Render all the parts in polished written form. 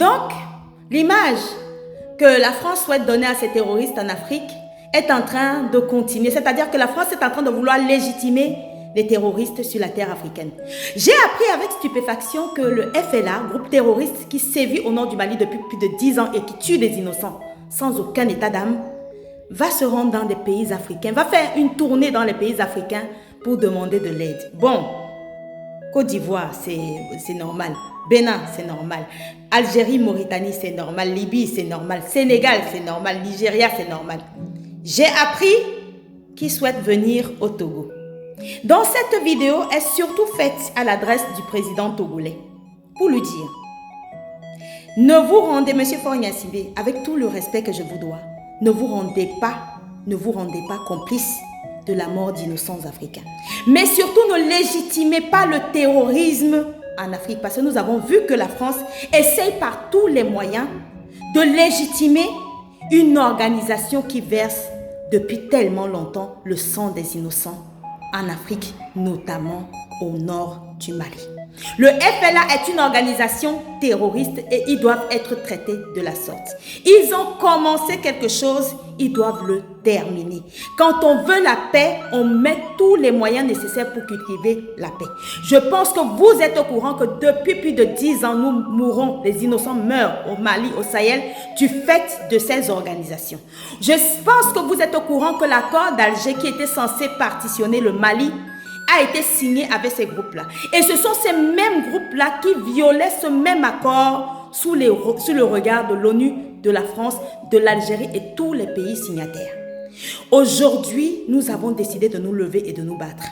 Donc, l'image que la France souhaite donner à ces terroristes en Afrique est en train de continuer. C'est-à-dire que la France est en train de vouloir légitimer les terroristes sur la terre africaine. J'ai appris avec stupéfaction que le FLA, groupe terroriste qui sévit au nord du Mali depuis plus de 10 ans et qui tue des innocents sans aucun état d'âme, va se rendre dans des pays africains, va faire une tournée dans les pays africains pour demander de l'aide. Bon, Côte d'Ivoire, c'est normal. Bénin, c'est normal. Algérie, Mauritanie, c'est normal. Libye, c'est normal. Sénégal, c'est normal. Nigeria, c'est normal. J'ai appris qu'ils souhaitent venir au Togo. Donc, cette vidéo est surtout faite à l'adresse du président togolais pour lui dire: ne vous rendez, monsieur Faure Gnassingbé, avec tout le respect que je vous dois, ne vous rendez pas complice de la mort d'innocents africains. Mais surtout, ne légitimez pas le terrorisme en Afrique, parce que nous avons vu que la France essaye par tous les moyens de légitimer une organisation qui verse depuis tellement longtemps le sang des innocents en Afrique, notamment au nord du Mali. Le FLA est une organisation terroriste et ils doivent être traités de la sorte. Ils ont commencé quelque chose, ils doivent le terminer. Quand on veut la paix, on met tous les moyens nécessaires pour cultiver la paix. Je pense que vous êtes au courant que depuis plus de 10 ans, nous mourons, les innocents meurent au Mali, au Sahel, du fait de ces organisations. Je pense que vous êtes au courant que l'accord d'Alger qui était censé partitionner le Mali a été signé avec ces groupes-là. Et ce sont ces mêmes groupes-là qui violaient ce même accord sous le regard de l'ONU, de la France, de l'Algérie et tous les pays signataires. Aujourd'hui, nous avons décidé de nous lever et de nous battre.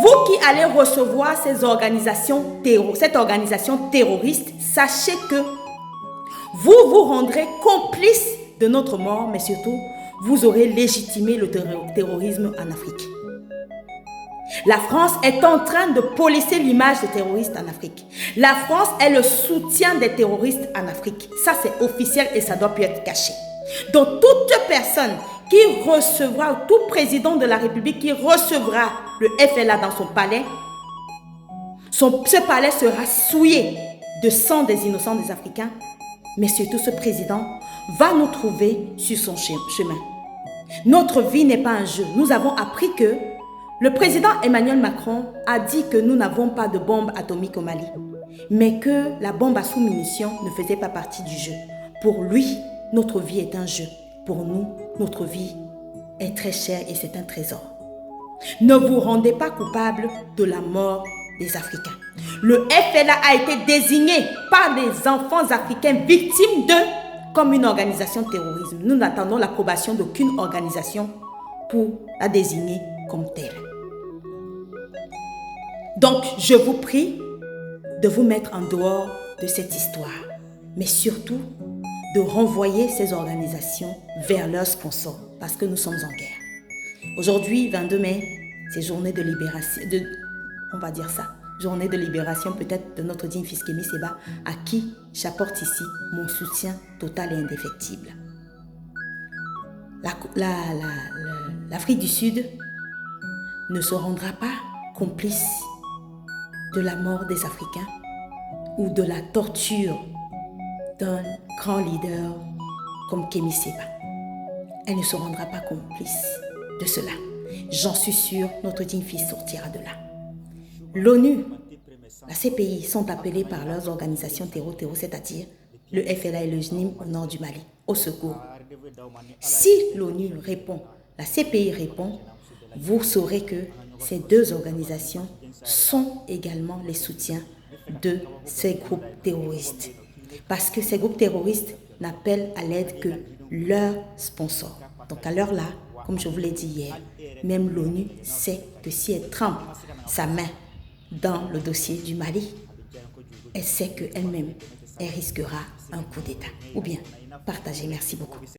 Vous qui allez recevoir cette organisation terroriste, sachez que vous vous rendrez complice de notre mort, mais surtout, vous aurez légitimé le terrorisme en Afrique. La France est en train de polisser l'image des terroristes en Afrique. La France est le soutien des terroristes en Afrique. Ça, c'est officiel et ça doit plus être caché. Donc, toute personne qui recevra, tout président de la République qui recevra le FLA dans son palais, ce palais sera souillé de sang des innocents des Africains. Mais surtout, ce président va nous trouver sur son chemin. Notre vie n'est pas un jeu. Nous avons appris que le président Emmanuel Macron a dit que nous n'avons pas de bombe atomique au Mali, mais que la bombe à sous-munitions ne faisait pas partie du jeu. Pour lui, notre vie est un jeu. Pour nous, notre vie est très chère et c'est un trésor. Ne vous rendez pas coupable de la mort des Africains. Le FLA a été désigné par les enfants africains victimes comme une organisation terroriste. Nous n'attendons l'approbation d'aucune organisation pour la désigner comme telle. Donc, je vous prie de vous mettre en dehors de cette histoire, mais surtout de renvoyer ces organisations vers leurs sponsors, parce que nous sommes en guerre. Aujourd'hui, 22 mai, c'est journée de libération, on va dire ça, journée de libération peut-être de notre digne fils Kémy Séba, à qui j'apporte ici mon soutien total et indéfectible. L'Afrique du Sud ne se rendra pas complice de la mort des Africains ou de la torture d'un grand leader comme Kémy Séba. Elle ne se rendra pas complice de cela. J'en suis sûre, notre digne fils sortira de là. L'ONU, la CPI sont appelés par leurs organisations terreau, c'est-à-dire le FLA et le JNIM au nord du Mali, au secours. Si l'ONU répond, la CPI répond, vous saurez que ces deux organisations sont également les soutiens de ces groupes terroristes. Parce que ces groupes terroristes n'appellent à l'aide que leurs sponsors. Donc à l'heure là, comme je vous l'ai dit hier, même l'ONU sait que si elle trempe sa main dans le dossier du Mali, elle sait qu'elle-même, elle risquera un coup d'État. Ou bien, partagez. Merci beaucoup.